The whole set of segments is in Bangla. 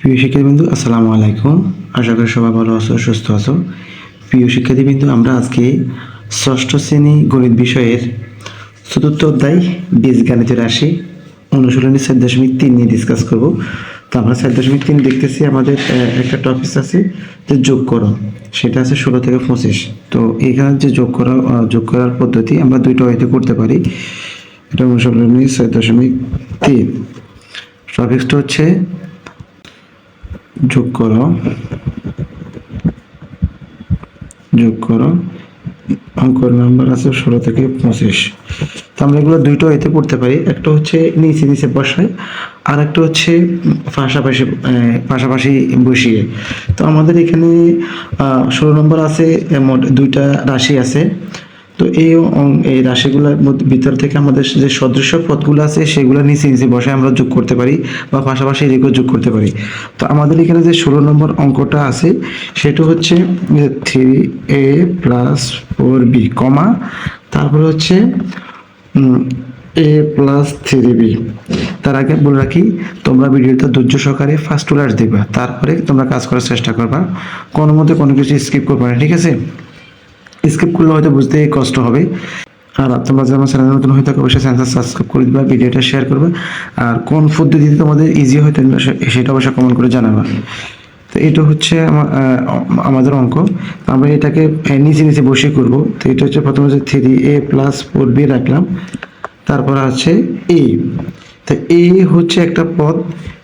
প্রিয় শিক্ষার্থীবৃন্দ, আসসালামু আলাইকুম। আশা করি সবাই ভালো আছো, সুস্থ আছো। প্রিয় শিক্ষার্থীবৃন্দ, আমরা আজকে ষষ্ঠ শ্রেণী গণিত বিষয়ের চতুর্থ অধ্যায় বীজগাণিতিক রাশি অনুশীলনী 4.3 নিয়ে ডিসকাস করব। তো আমরা 4.3 দেখতেছি, আমাদের একটা টপিক আছে যে যোগ করো, সেটা আছে 16 থেকে 25। তো এখানে যে যোগ করার পদ্ধতি আমরা দুইটা ওয়েতে করতে পারি। এটা অনুশীলনী 4.3। টপিকটা হচ্ছে যোগ করো অঙ্কের নাম্বার আছে 16 থেকে 25। তো আমরা এগুলো দুইটা এতে করতে পারি, একটা হচ্ছে নিচে নিচে বসায়, আর একটা হচ্ছে পাশাপাশি বসিয়ে। তো আমাদের এখানে 16 নম্বর আছে, মোট দুইটা রাশি আছে। তো এই রাশিগুলোর ভিতর থেকে আমাদের যে সদৃশ্য পদগুলো আছে সেগুলো নিচে নিচে বসে আমরা যোগ করতে পারি বা পাশাপাশি রেখেও যোগ করতে পারি। তো আমাদের এখানে যে 16 নম্বর অঙ্কটা আছে সেটা হচ্ছে 3a + 4b, তারপরে হচ্ছে a + 3b। তার আগে বলে রাখি, তোমরা ভিডিওটা ধৈর্য সহকারে ফার্স্ট টু লাস্ট দেখবা, তারপরে তোমরা কাজ করার চেষ্টা করবা, কোনো মতে কোনো কিছু স্কিপ করবা না, ঠিক আছে? স্কিপ করলে হয়তো বুঝতে কষ্ট হবে। আর তোমরা যদি আমার চ্যানেল নতুন হয়ে থাকো, অবশ্যই চ্যানেল সাবস্ক্রাইব করে দিবা, ভিডিওটা শেয়ার করবে। আর কোন পদ্ধতিতে তোমাদের ইজি হয় সেটা অবশ্যই কমেন্ট করে জানাবা। তো এটা হচ্ছে আমাদের অঙ্ক। আমরা এটাকে নিচে নিচে বসিয়ে করব। তো এটা হচ্ছে প্রথমে যে 3a + 4b রাখলাম, তারপর আছে a। তো a হচ্ছে একটা পদ,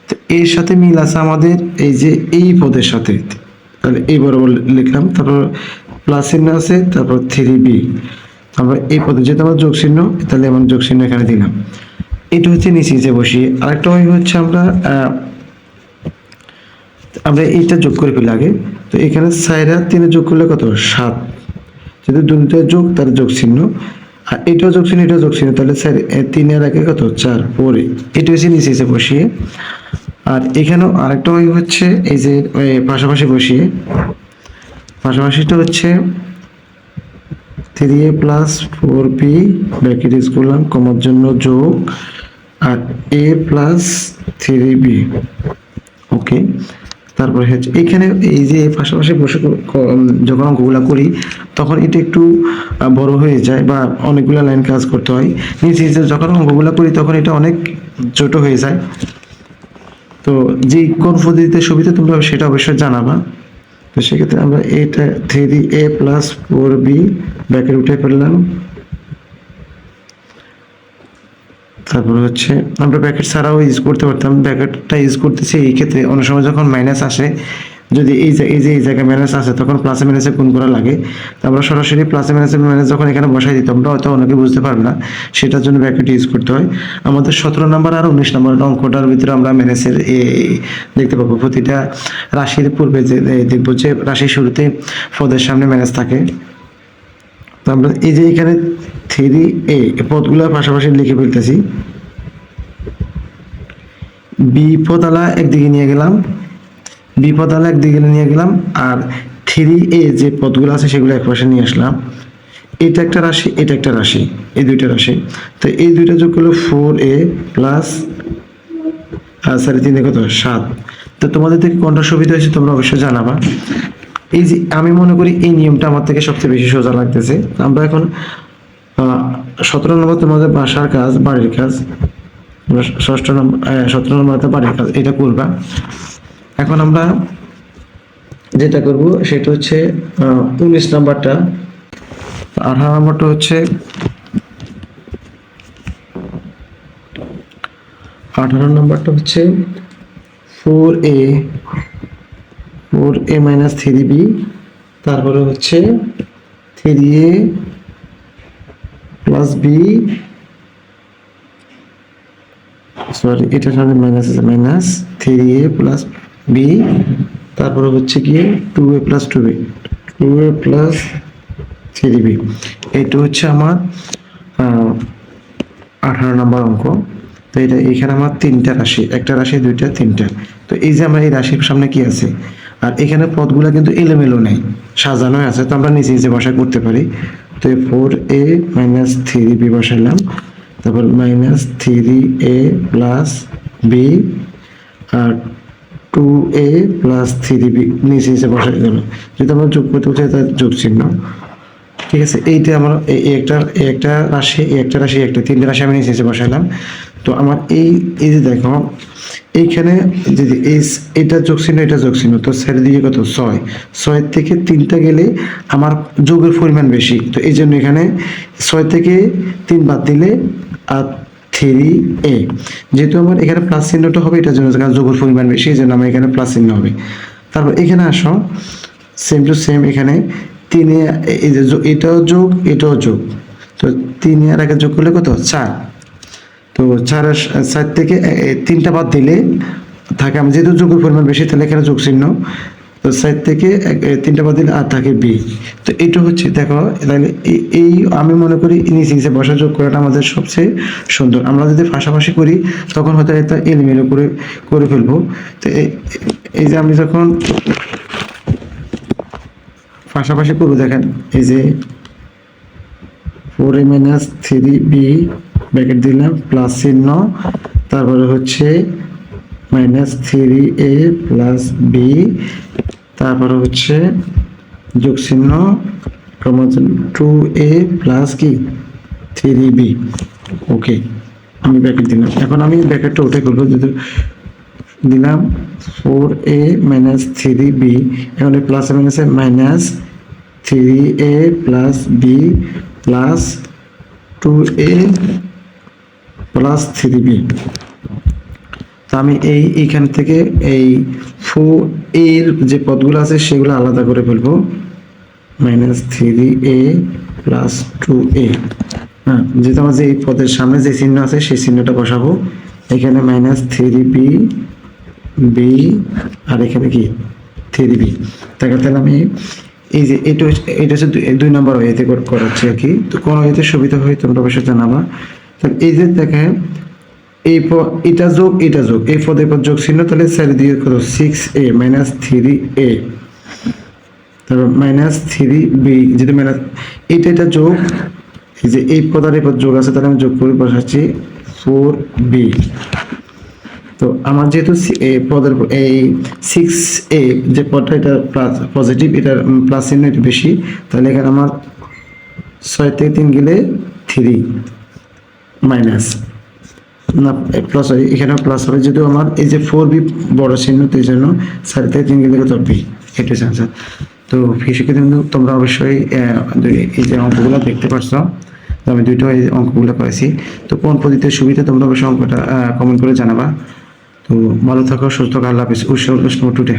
তো এর সাথে মিল আছে আমাদের এই যে এই পদের সাথে, তাহলে এই বরাবর লিখলাম। তারপর প্লাস চিহ্ন আছে, তারপর 3b। আমরা এই পদে যেহেতু আমার যোগ চিহ্ন, তাহলে আমরা যোগ চিহ্ন এখানে দিলাম। এটা হচ্ছে নিচে নিচে বসিয়ে। আরেকটা ওই হচ্ছে আমরা এইটা যোগ করে ফেলি আগে। তো এখানে 4 আর 3 যোগ করলে কত? 7। যেহেতু দুটো যোগ, তার যোগ চিহ্ন, আর এটাও যোগ চিহ্ন, এটাও যোগ চিহ্ন, তাহলে 3 আর আগে কত? 4 পরে। এটা হচ্ছে নিচে নিচে বসিয়ে। আর এখানেও আরেকটা ওই হচ্ছে এই যে পাশাপাশি বসিয়ে। পাশাপাশিটা হচ্ছে 3a + 4b ব্র্যাকেট ইউজ করলাম, কমার জন্য যোগ, আর a + 3b। ওকে, তারপরে হচ্ছে এখানে এই যে পাশাপাশি বসে যখন অঙ্কগুলো করি তখন এটা একটু বড় হয়ে যায় বা অনেকগুলো লাইন কাজ করতে হয়। নিচে নিচে যখন অঙ্কগুলো করি তখন এটা অনেক ছোট হয়ে যায়। তো যে কোন পদ্ধতিতে সুবিধা তোমরা সেটা অবশ্যই জানাবা। তো সেক্ষেত্রে আমরা এটা 3a + 4b ব্র্যাকেট উঠে ফেললাম। তারপরে হচ্ছে আমরা ব্র্যাকেট ছাড়াও ইউজ করতে পারতাম, ব্র্যাকেটটা ইউজ করতেছি এই ক্ষেত্রে অনেক সময় যখন মাইনাস আসে, যদি এই জায়গায় মাইনাস আসে তখন প্লাসে মাইনাসে গুণ করা লাগে। তো আমরা সরাসরি প্লাসে মাইনাসে মাইনাস যখন এখানে বসাই দিতাম, আমরা হয়তো অনেকে বুঝতে পারবে না, সেটার জন্য ব্র্যাকেট ইউজ করতে হয়। আমাদের 17 নম্বর আর 19 নম্বর অঙ্কটার ভিতরে আমরা মাইনাসের দেখতে পাবো। প্রতিটা রাশির পূর্বে যে দেখবো যে রাশির শুরুতে পদের সামনে মাইনাস থাকে। তো আমরা এই যে এখানে 3a পদগুলো পাশাপাশি লিখে ফেলতেছি। বিপদালা একদিকে নিয়ে গেলাম, আর 3a যে পদগুলো আছে সেগুলো একপাশে নিয়ে আসলাম। এটা একটা রাশি, এটা একটা রাশি, এই দুইটা রাশি। তো এই দুইটা যোগ করলে 4a + 3 কত? 7। তো তোমাদের থেকে কোনটা সুবিধা হয়েছে তোমরা অবশ্যই জানাবা। এই যে আমি মনে করি এই নিয়মটা আমার থেকে সবচেয়ে বেশি সোজা লাগতেছে। আমরা এখন 17 নম্বর তোমাদের বাসার কাজ, বাড়ির কাজ, 17 নম্বর বাড়ির কাজ, এটা করবা। এখন আমরা যেটা করব সেটা হচ্ছে 19 নাম্বারটা, 18 নম্বরটা হচ্ছে 4a - 3b, তারপরে হচ্ছে 3a + b, সরি এটার সাথে মাইনাস আছে, -3a + b, তারপরে হচ্ছে কি 2a + 3b। এটা হচ্ছে আমার 18 নম্বর অঙ্ক। তো এটা এখানে আমার তিনটা রাশি, একটা রাশি, দুইটা, তিনটা। তো এই যে আমরা এই রাশির সামনে কি আছে, আর এখানে পদগুলা কিন্তু এলোমেলো নেই, সাজানো আছে। তো আমরা নিচে নিচে বসায় করতে পারি। তো 4a - 3b বসাইলাম, তারপর -3a + b, আর 2a প্লাস 3b নিচে নিচে বসাই দিল। যদি আমরা যোগ করতে চাই তার যোগ চিহ্ন, ঠিক আছে। এইটা আমার একটা রাশি, একটা রাশি, একটা তিনটে রাশি আমি নিচে নিচে বসাইলাম। তো আমার এই যে দেখো এইখানে যদি এটা যোগ চিহ্ন, এটা যোগ চিহ্ন, তো সাইড দিয়ে কত 6, 6 থেকে 3টা গেলে আমার যোগের পরিমাণ বেশি, তো এই জন্য এখানে 6 থেকে 3 বাদ দিলে আর 3a, যেহেতু আমার এখানে প্লাস চিহ্নটা হবে এটার জন্য, কারণ যোগের পরিমাণ বেশি এই জন্য আমার এখানে প্লাস চিহ্ন হবে। তারপর এখানে আসো, সেম টু সেম এখানে 3 এই যে এটাও যোগ এটাও যোগ, তো 3 এর আগে যোগ করলে কত 4, তো 4 থেকে 3টা বাদ দিলে থাকে, আমি যেহেতু যোগের পরিমাণ বেশি তাহলে এখানে যোগ চিহ্ন, তো 4 থেকে 3টা বাদ দিলে আর থাকে b। তো এটা হচ্ছে দেখো, তাহলে এই আমি মনে করি নিচে নিচে বসা যোগ করাটা আমাদের সবচেয়ে সুন্দর। আমরা যদি পাশাপাশি করি তখন হয়তো এটা এলোমেলো করে ফেলবো। তো এই যে আমি যখন পাশাপাশি করবো, দেখেন এই যে 4a মাইনাস 3b ব্র্যাকেট দিলাম প্লাস চিহ্ন, তারপরে হচ্ছে মাইনাস 3a প্লাস b, তারপরে হচ্ছে যোগ চিহ্ন 2a প্লাস কি 3b। ওকে, আমি ব্র্যাকেট দিলাম। এখন আমি ব্র্যাকেটটা উঠে করবো, যদি দিলাম 4a মাইনাস 3b, এখন প্লাস মাইনাসে minus 3a plus b plus 2a plus 3b। তো আমি এইখান থেকে এই 4 এর যে পদগুলো আছে সেগুলো আলাদা করে ফেলবো, মাইনাস 3a প্লাস 2a। হ্যাঁ, যেহেতু আমার যে এই পদের সামনে যে চিহ্ন আছে সেই চিহ্নটা বসাবো, এখানে মাইনাস 3b b আর এখানে কি 3b। তাহলে আমি এই যে এটা হচ্ছে 2 নম্বর ওয়েতে করাচ্ছি আর কি। তো কোন ওয়েতে সুবিধা হয় তোমরা অবশ্যই জানাবা। তাহলে এই যে দেখেন এটা যোগ এই পদের পর যোগ চিহ্ন, তাহলে 4 দিয়ে কত 6a মাইনাস 3a, তারপর মাইনাস 3b, যদি মাইনাস এটা যোগ, এই যে এই পদের পর যোগ আছে তাহলে আমি যোগ করে বসাচ্ছি 4b। তো আমার যেহেতু পদের এই 6a যে পদটা এটা প্লাস পজিটিভ, এটা প্লাস চিহ্ন এটা বেশি, তাহলে এখানে আমার 6 থেকে 3 গেলে 3 মাইনাস না প্লাস হয়, এখানে প্লাস হবে, যেহেতু আমার এই যে 4b বড় চিহ্ন, তো এই জন্য 4 থেকে 3 গেলে কত b, এটা আনসার। তো শিক্ষার্থী বন্ধু, তোমরা অবশ্যই এই যে অঙ্কগুলো দেখতে পারছো, তো আমি দুইটা এই অঙ্কগুলো করেছি। তো কোন পদ্ধতির সুবিধা তোমরা অবশ্যই অঙ্কটা কমেন্ট করে জানাবা। তো ভালো থাকো, সুস্থ থাকো, আল্লাহ হাফিজ। Wish you today.